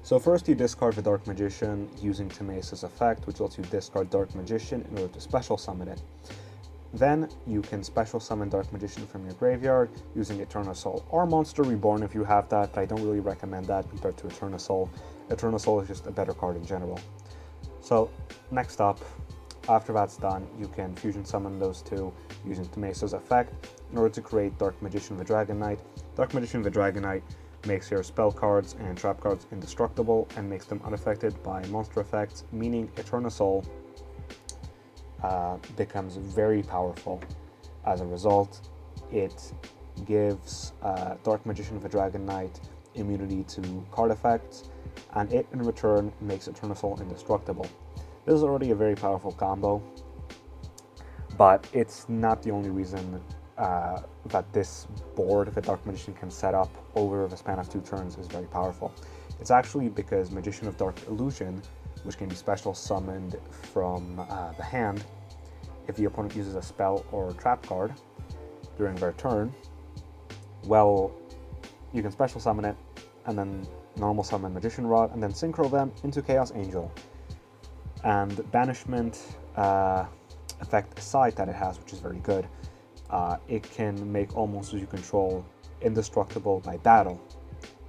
So first you discard the Dark Magician using Timaeus' effect, which lets you discard Dark Magician in order to special summon it. Then you can special summon Dark Magician from your graveyard using Eternal Soul or Monster Reborn if you have that, but I don't really recommend that compared to Eternal Soul. Eternal Soul is just a better card in general. So next up, after that's done, you can fusion summon those two using Timaeus' effect in order to create Dark Magician the Dragon Knight. Dark Magician the Dragon Knight makes your spell cards and trap cards indestructible and makes them unaffected by monster effects, meaning Eternal Soul becomes very powerful. As a result, it gives Dark Magician of the Dragon Knight immunity to card effects, and it in return makes Eternal Soul indestructible. This is already a very powerful combo, but it's not the only reason that this board that Dark Magician can set up over the span of 2 turns is very powerful. It's actually because Magician of Dark Illusion, which can be special summoned from the hand if the opponent uses a spell or trap card during their turn, well, you can special summon it and then normal summon Magician Rod and then synchro them into Chaos Angel. And banishment effect aside that it has, which is very good, it can make all monsters you control indestructible by battle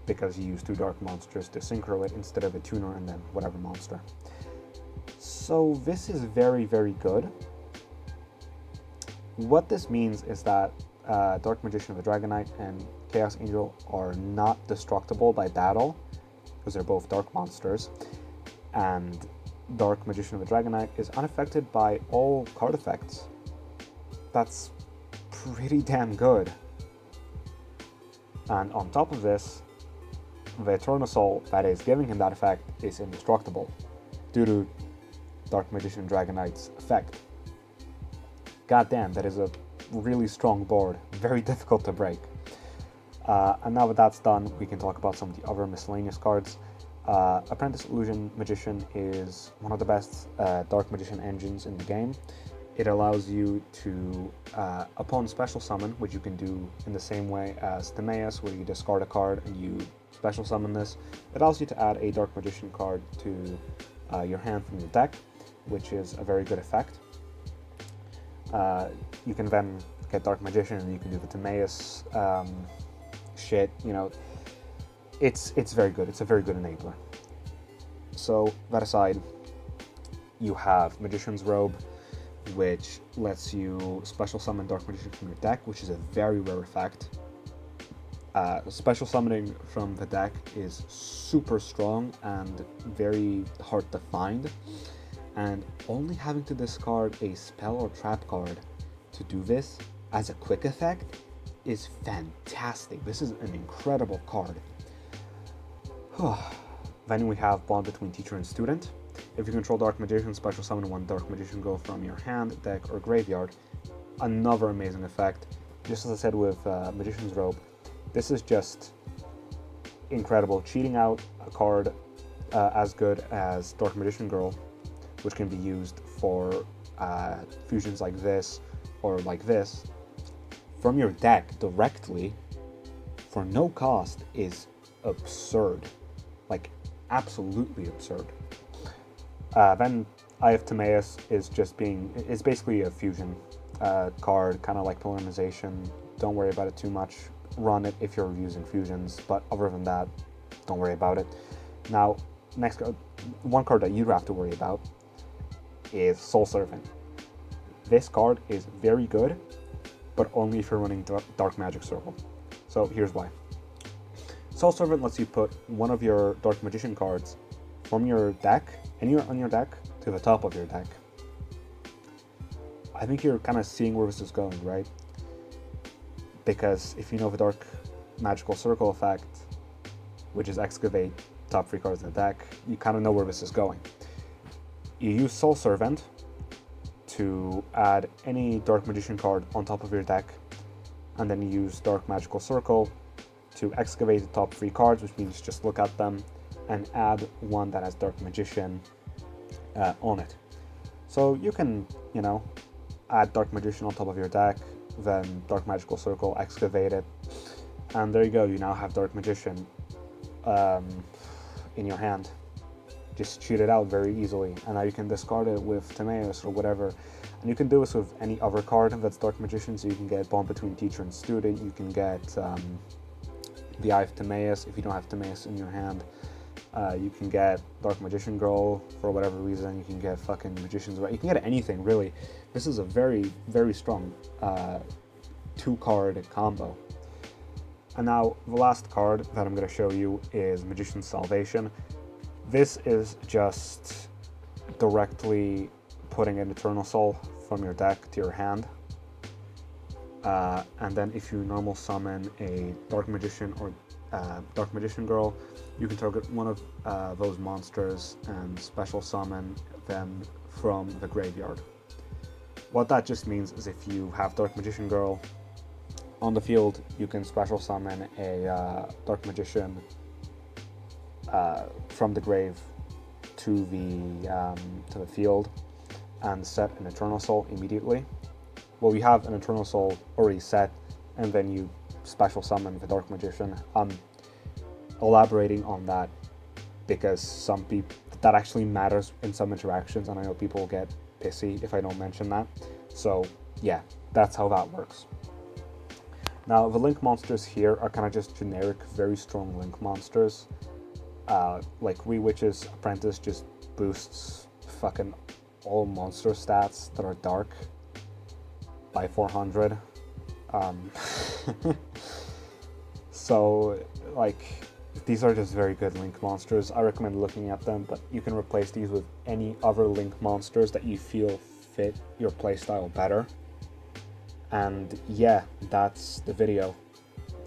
because you use 2 dark monsters to synchro it instead of a tuner and then whatever monster. So this is very, very good. What this means is that Dark Magician of the Dragon Knight and Chaos Angel are not destructible by battle because they're both dark monsters, and Dark Magician of the Dragon Knight is unaffected by all card effects. That's pretty damn good. And on top of this, the Eternal Soul that is giving him that effect is indestructible due to Dark Magician Dragon Knight's effect. God damn, that is a really strong board, very difficult to break. And now that that's done, we can talk about some of the other miscellaneous cards. Apprentice Illusion Magician is one of the best Dark Magician engines in the game. It allows you to, upon special summon, which you can do in the same way as Timaeus, where you discard a card and you special summon this, it allows you to add a Dark Magician card to your hand from your deck, which is a very good effect. You can then get Dark Magician and you can do the Timaeus shit, you know. It's very good. It's a very good enabler. So that aside, you have Magician's Robe, which lets you special summon Dark Magician from your deck, which is a very rare effect. Special summoning from the deck is super strong and very hard to find, and only having to discard a spell or trap card to do this as a quick effect is fantastic. This is an incredible card. Then we have Bond between teacher and student. If you control Dark Magician, special summon 1 Dark Magician Girl from your hand, deck, or graveyard. Another amazing effect. Just as I said with Magician's Robe, this is just incredible. Cheating out a card as good as Dark Magician Girl, which can be used for fusions like this or like this, from your deck directly for no cost is absurd. Like, absolutely absurd. Then Eye of Timaeus is basically a fusion card, kind of like Polymerization. Don't worry about it too much. Run it if you're using fusions, but other than that, don't worry about it. Now, next card, one card that you have to worry about is Soul Servant. This card is very good, but only if you're running Dark Magic Circle. So here's why. Soul Servant lets you put one of your Dark Magician cards from your deck, anywhere on your deck, to the top of your deck. I think you're kind of seeing where this is going, right? Because if you know the Dark Magical Circle effect, which is excavate top 3 cards in the deck, you kind of know where this is going. You use Soul Servant to add any Dark Magician card on top of your deck, and then you use Dark Magical Circle to excavate the top 3 cards, which means just look at them and add one that has Dark Magician on it. So you can, add Dark Magician on top of your deck, then Dark Magical Circle, excavate it, and there you go, you now have Dark Magician. in your hand. Just shoot it out very easily, and now you can discard it with Timaeus or whatever. And you can do this with any other card that's Dark Magician, so you can get Bond Between Teacher and Student, you can get the Eye of Timaeus if you don't have Timaeus in your hand. You can get Dark Magician Girl for whatever reason, you can get fucking Magician's Right, you can get anything really. This is a very, very strong 2-card combo. And now the last card that I'm going to show you is Magician's Salvation. This is just directly putting an Eternal Soul from your deck to your hand. And then if you normal summon a Dark Magician or Dark Magician Girl, you can target one of those monsters and special summon them from the graveyard. What that just means is if you have Dark Magician Girl on the field, you can special summon a Dark Magician from the grave to the field and set an Eternal Soul immediately. Well, you have an Eternal Soul already set, and then you special summon the Dark Magician. I'm elaborating on that because some people that actually matters in some interactions, and I know people get pissy if I don't mention that. So yeah, that's how that works. Now the link monsters here are kind of just generic, very strong link monsters. Like Wee Witch's Apprentice just boosts fucking all monster stats that are dark by 400. So like these are just very good link monsters. I recommend looking at them, but you can replace these with any other link monsters that you feel fit your playstyle better. And yeah, that's the video.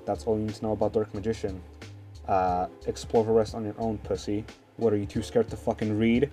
That's all you need to know about Dark Magician. Explore the rest on your own, pussy. What, are you too scared to fucking read?